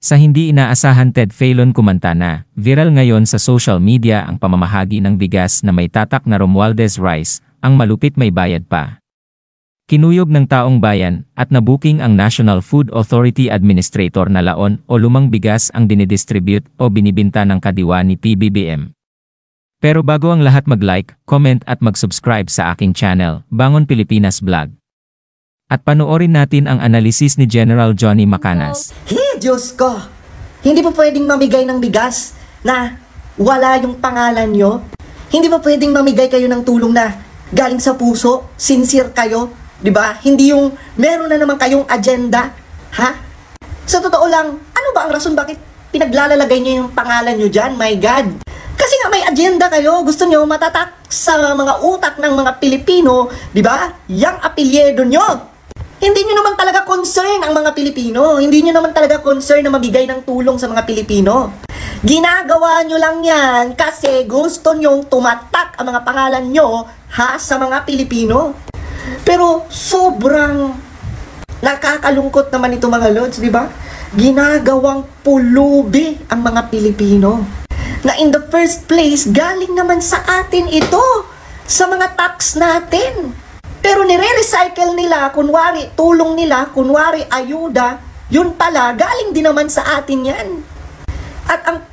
Sa hindi inaasahan Ted Filon kumanta na, viral ngayon sa social media ang pamamahagi ng bigas na may tatak na Romualdez Rice, ang malupit may bayad pa. Kinuyog ng taong bayan at nabuking ang National Food Authority Administrator na laon o lumang bigas ang dinidistribute o binibinta ng kadiwa ni PBBM. Pero bago ang lahat mag-like, comment at mag-subscribe sa aking channel, Bangon Pilipinas Vlog. At panoorin natin ang analisis ni General Johnny Macanas. Diyos ko! Hindi po pwedeng mamigay ng bigas na wala yung pangalan nyo? Hindi po pwedeng mamigay kayo ng tulong na galing sa puso, sincere kayo? Diba? Hindi yung meron na naman kayong agenda? Ha? Sa totoo lang, ano ba ang rason bakit pinaglalalagay nyo yung pangalan nyo dyan? My God! Kasi nga may agenda kayo, gusto nyo matatak sa mga utak ng mga Pilipino, di ba? Yang apelyido nyo. Hindi nyo naman talaga concern ang mga Pilipino. Hindi nyo naman talaga concern na mabigay ng tulong sa mga Pilipino. Ginagawa nyo lang yan kasi gusto nyong tumatak ang mga pangalan nyo sa mga Pilipino. Pero sobrang nakakalungkot naman ito mga lods, di ba? Ginagawang pulubi ang mga Pilipino. Na in the first place, galing naman sa atin ito, sa mga tax natin. Pero nire-recycle nila, kunwari tulong nila, kunwari ayuda, yun pala, galing din naman sa atin yan. At ang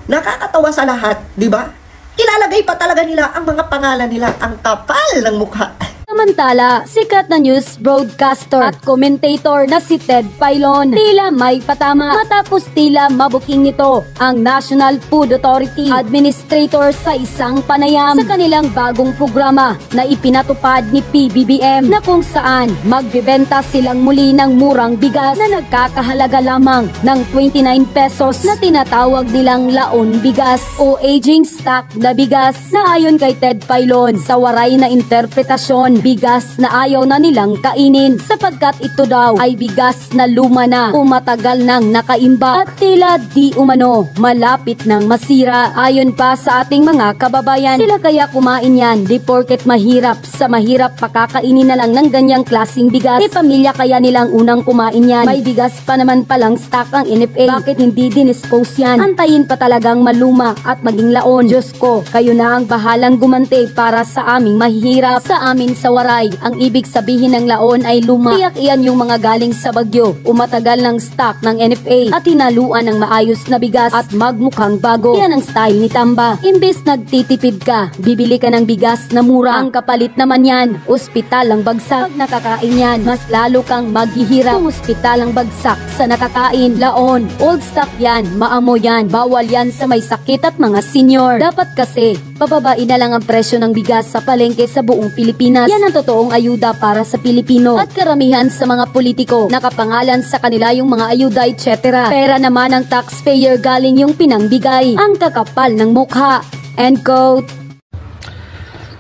nakakatawa sa lahat, di ba? Ilalagay pa talaga nila ang mga pangalan nila, ang kapal ng mukha. Samantala, sikat na news broadcaster at commentator na si Ted Filon tila may patama matapos tila mabuking nito ang National Food Authority Administrator sa isang panayam sa kanilang bagong programa na ipinatupad ni PBBM na kung saan magbebenta silang muli ng murang bigas na nagkakahalaga lamang ng 29 pesos na tinatawag nilang laon bigas o aging stock na bigas na ayon kay Ted Filon sa waray na interpretasyon bigas na ayaw na nilang kainin sapagkat ito daw ay bigas na luma na o matagal nang nakaimba at tila di umano malapit nang masira. Ayon pa sa ating mga kababayan, sila kaya kumain yan di porket mahirap sa mahirap pakakainin na lang ng ganyang klaseng bigas. Di pamilya kaya nilang unang kumain yan. May bigas pa naman palang stock ang NFA. Bakit hindi dinispose yan? Antayin pa talagang maluma at maging laon. Diyos ko, kayo na ang bahalang gumante para sa aming mahihirap, sa amin sa waray. Ang ibig sabihin ng laon ay luma. Tiyak iyan yung mga galing sa bagyo o matagal ng stock ng NFA at hinaluan ng maayos na bigas at magmukhang bago. Yan ang style ni Tamba. Imbes nagtitipid ka, bibili ka ng bigas na mura. Ang kapalit naman yan, ospital ang bagsak. Pag nakakain yan, mas lalo kang maghihirap. Kung ospital ang bagsak sa nakakain, laon, old stock yan, maamo yan, bawal yan sa may sakit at mga senior. Dapat kasi, pababain na lang ang presyo ng bigas sa palengke sa buong Pilipinas. Yan ang totoong ayuda para sa Pilipino. At karamihan sa mga politiko, nakapangalan sa kanila yung mga ayuda etc. Pera naman ng taxpayer galing yung pinangbigay. Ang kakapal ng mukha. End quote.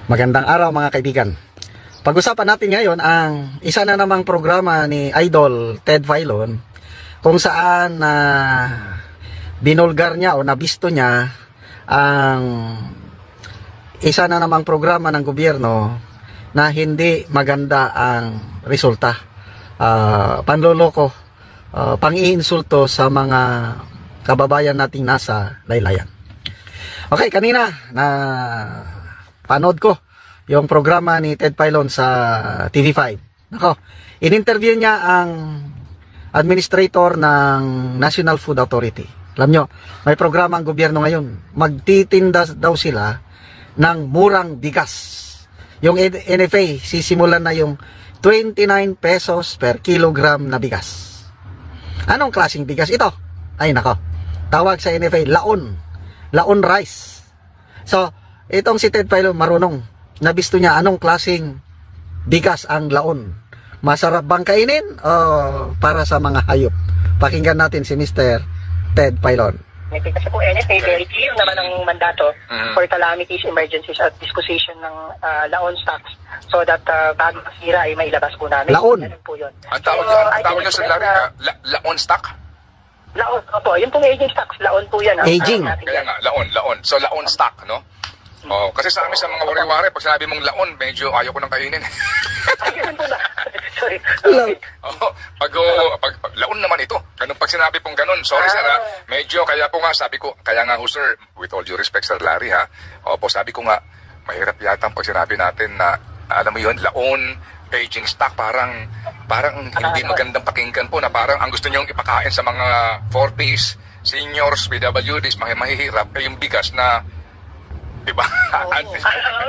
Magandang araw mga kaibigan. Pag-usapan natin ngayon ang isa na namang programa ni Idol Ted Filon kung saan binulgar niya o nabisto niya ang isa na namang programa ng gobyerno na hindi maganda ang resulta. Panloloko, pang-iinsulto sa mga kababayan nating nasa laylayan. Okay, kanina na panood ko yung programa ni Ted Filon sa TV5. Nako, in-interview niya ang administrator ng National Food Authority. Alam nyo, may programa ang gobyerno ngayon. Magtitinda daw sila ng murang bigas. Yung NFA, sisimulan na yung 29 pesos per kilogram na bigas. Anong klaseng bigas ito? Ay nako, tawag sa NFA, laon. Laon rice. So, itong si Ted Filon marunong. Nabisto niya anong klaseng bigas ang laon. Masarap bang kainin o para sa mga hayop? Pakinggan natin si Mr. Ted Filon. Kasi po NFA, very clear naman ang mandato for calamities, emergencies at disposition ng laon stocks so that bago masira ay mailabas po namin. Laon? Ganun po yun. Ang tawag niya sa laon stock? Laon, opo. Yung pong aging stocks, laon po yan. Aging? Kaya nga, laon. So laon stock, no? Oh, kasi sa amin sa mga wari-wari, pag sinabi mong laon, medyo ayaw ko nang kainin. Ay, ganun po ba? Sorry. Laon. Pag laon naman ito. Ganun pag sinabi pong ganun. Sorry sir ha. Medyo kaya po nga sabi ko, kaya nga ho sir, with all due respect Sir Larry ha. Opo, sabi ko nga, mahirap yata pag sinabi natin na, alam mo yun, laon, aging stock, parang hindi magandang pakinggan po na parang ang gusto niyong ipakain sa mga 40s, seniors, PWDs, mahihirap, yung bigas na, diba?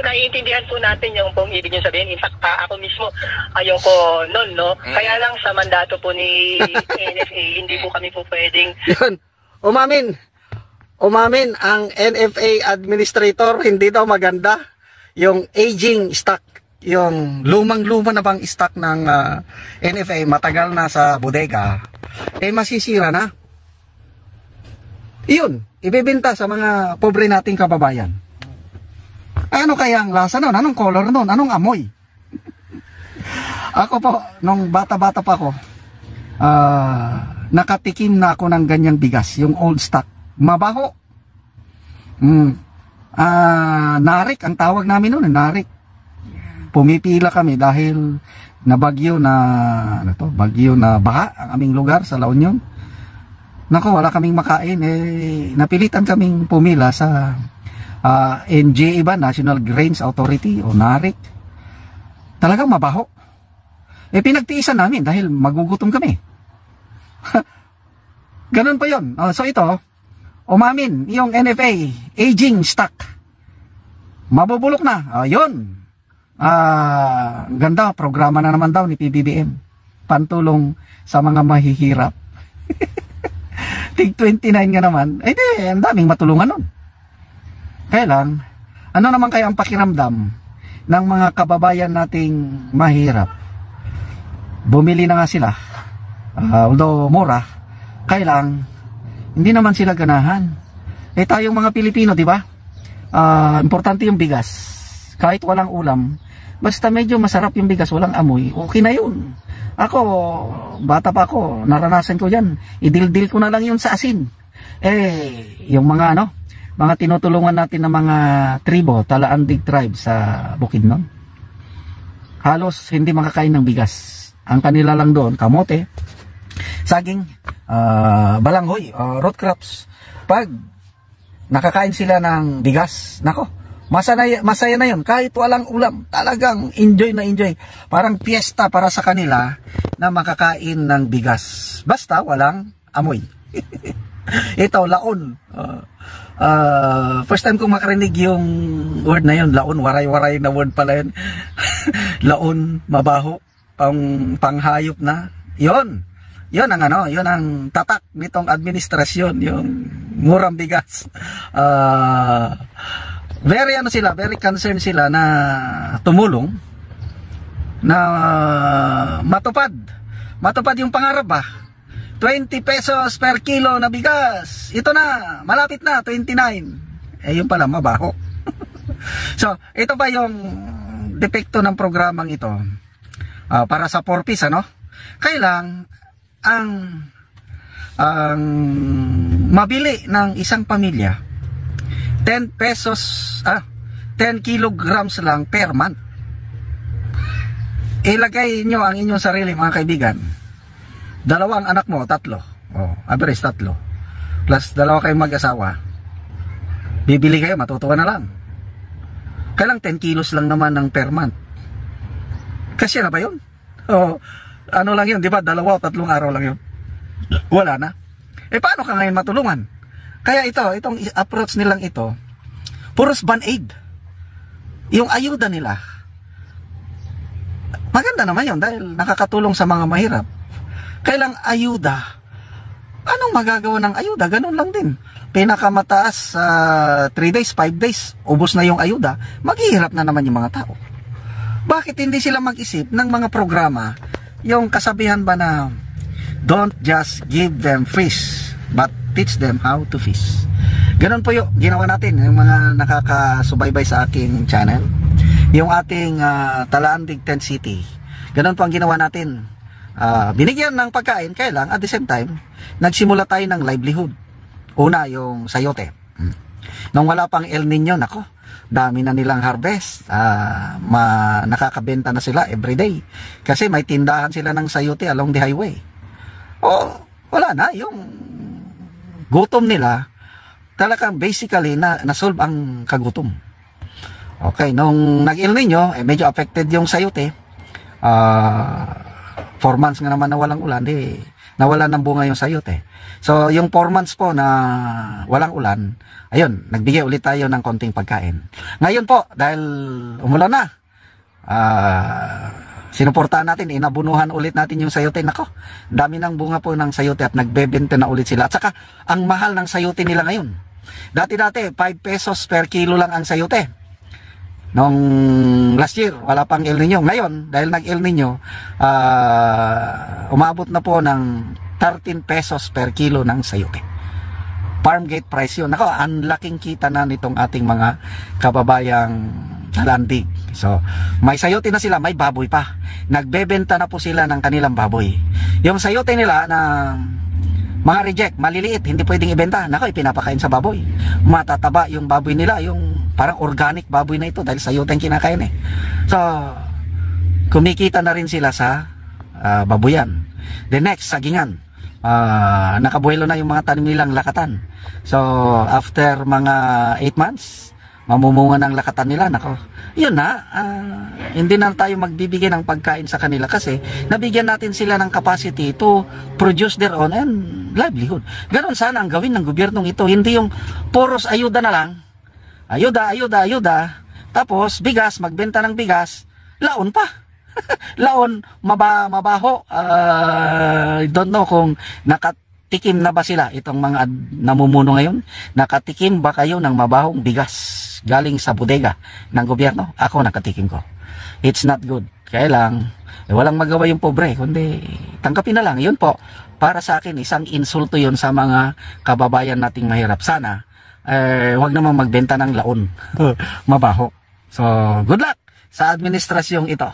Naiintindihan po natin yung pong ibig nyo sabihin. In fact, ako mismo, ayoko nun, no? Kaya lang sa mandato po ni NFA, hindi po kami po pwedeng... Yun, umamin ang NFA administrator, hindi daw maganda yung aging stock, yung lumang-luma na bang stock ng NFA, matagal na sa bodega, masisira na. Iyon, ibebenta sa mga pobre nating kababayan. Ano kaya ang lasa nun? Anong color nun? Anong amoy? Ako po, nung bata-bata pa ako, nakatikim na ako ng ganyang bigas, yung old stock. Mabaho. Narik, ang tawag namin nun, narik. Pumipila kami dahil bagyo na baha ang aming lugar sa La Union. Nako, wala kaming makain, napilitan kaming pumila sa NGA ba, National Grains Authority o NARIC. Talagang mabaho. Pinagtiisan namin dahil magugutom kami. Ganun pa yun. So ito, umamin yung NFA, aging stock. Mabubulok na. Yun. Ganda, programa na naman daw ni PBBM. Pantulong sa mga mahihirap. Tig 29 nga naman. Ang daming matulungan nun. Kaya lang, ano naman kaya ang pakiramdam ng mga kababayan nating mahirap? Bumili na nga sila. Although mura, kaya lang, hindi naman sila ganahan. Tayong mga Pilipino, di ba? Importante yung bigas. Kahit walang ulam, basta medyo masarap yung bigas, walang amoy, okay na yun. Ako, bata pa ako, naranasan ko yan. Idildil ko na lang yun sa asin. Yung mga mga tinutulungan natin ng mga tribo, Talaandig tribe sa Bukidnon, halos hindi makakain ng bigas. Ang kanila lang doon, kamote, saging, balanghoy, root crops. Pag nakakain sila ng bigas, nako, masaya na yun. Kahit walang ulam, talagang enjoy na enjoy. Parang piyesta para sa kanila na makakain ng bigas. Basta walang amoy. Ito, laon. First time kong makarinig yung word na yun, laon. Waray-waray na word pala yun. Laon, mabaho, panghayop na. Yun ang tatak nitong administrasyon, yung murang bigas. Very concerned sila na tumulong na matupad yung pangarap ba. 20 pesos per kilo na bigas. Ito na, malapit na, 29. Yun pala, mabaho. So, ito ba yung depekto ng programang ito? Para sa 4-piece, Kailang ang mabili ng isang pamilya 10 pesos, 10 kilograms lang per month. Ilagay nyo ang inyong sarili, mga kaibigan. 2 anak mo, 3. Average 3. Plus 2 kayong mag-asawa. Bibili kayo, matutuwa na lang. Kailang 10 kilos lang naman ng per month. Kasi na ba yun? Ano lang yun, di ba? 2 o 3 araw lang yun. Wala na. Paano ka ngayon matulungan? Kaya itong approach nilang ito, puros band-aid. Yung ayuda nila, maganda naman yun dahil nakakatulong sa mga mahirap. Kailang ayuda, anong magagawa ng ayuda? Ganun lang din. Pinakamataas 3 days, 5 days, ubos na yung ayuda, maghihirap na naman yung mga tao. Bakit hindi sila mag-isip ng mga programa, yung kasabihan ba na don't just give them fish, but teach them how to fish. Ganun po yung ginawa natin, yung mga nakakasubaybay sa aking channel, yung ating Talaandig Tent City. Ganun po ang ginawa natin. Binigyan ng pagkain, kaya lang at the same time nagsimula tayo ng livelihood. Una yung sayote. Nung wala pang El Nino, nako, dami na nilang harvest, nakakabenta na sila everyday kasi may tindahan sila ng sayote along the highway. Wala na, yung gutom nila talagang basically na-solve ang kagutom. Okay, nung nag-El Nino, medyo affected yung sayote. 4 months nga naman na walang ulan, nawala ng bunga yung sayote. So, yung 4 months po na walang ulan, ayun, nagbigay ulit tayo ng konting pagkain. Ngayon po, dahil umulan na, sinuportahan natin, inabunuhan ulit natin yung sayote. Nako, dami ng bunga po ng sayote at nagbebenta na ulit sila. At saka, ang mahal ng sayote nila ngayon. Dati-dati, 5 pesos per kilo lang ang sayote. Nung last year, wala pang El Nino. Ngayon, dahil nag-El Nino, umabot na po ng 13 pesos per kilo ng sayote. Farm gate price yun. Nako, ang laking kita na nitong ating mga kababayang landig. So, may sayote na sila, may baboy pa. Nagbebenta na po sila ng kanilang baboy. Yung sayote nila na mga reject, maliliit, hindi pwedeng ibenta. Nako, ipinapakain sa baboy. Matataba yung baboy nila, yung parang organic baboy na ito dahil sayote ang kinakain eh. So, kumikita na rin sila sa babuyan. The next, sagingan. Nakabuelo na yung mga tanim nilang lakatan. So, after mga 8 months, mamumunga ng lakatan nila. Nako, yun na, hindi na tayo magbibigay ng pagkain sa kanila kasi nabigyan natin sila ng capacity to produce their own and livelihood. Ganon sana ang gawin ng gobyernong ito, hindi yung poros ayuda na lang, ayuda, tapos bigas, magbenta ng bigas, laon pa. Laon, mabaho. I don't know kung nakatikim na ba sila itong mga namumuno ngayon. Nakatikim ba kayo ng mabahong bigas galing sa bodega ng gobyerno? Ako nakatikim ko. It's not good. Kaya lang, walang magawa yung pobre, kundi tanggapin na lang. Yun po, para sa akin, isang insulto yun sa mga kababayan nating mahirap. Sana, wag namang magbenta ng laon. Mabaho. So, good luck sa administrasyong ito.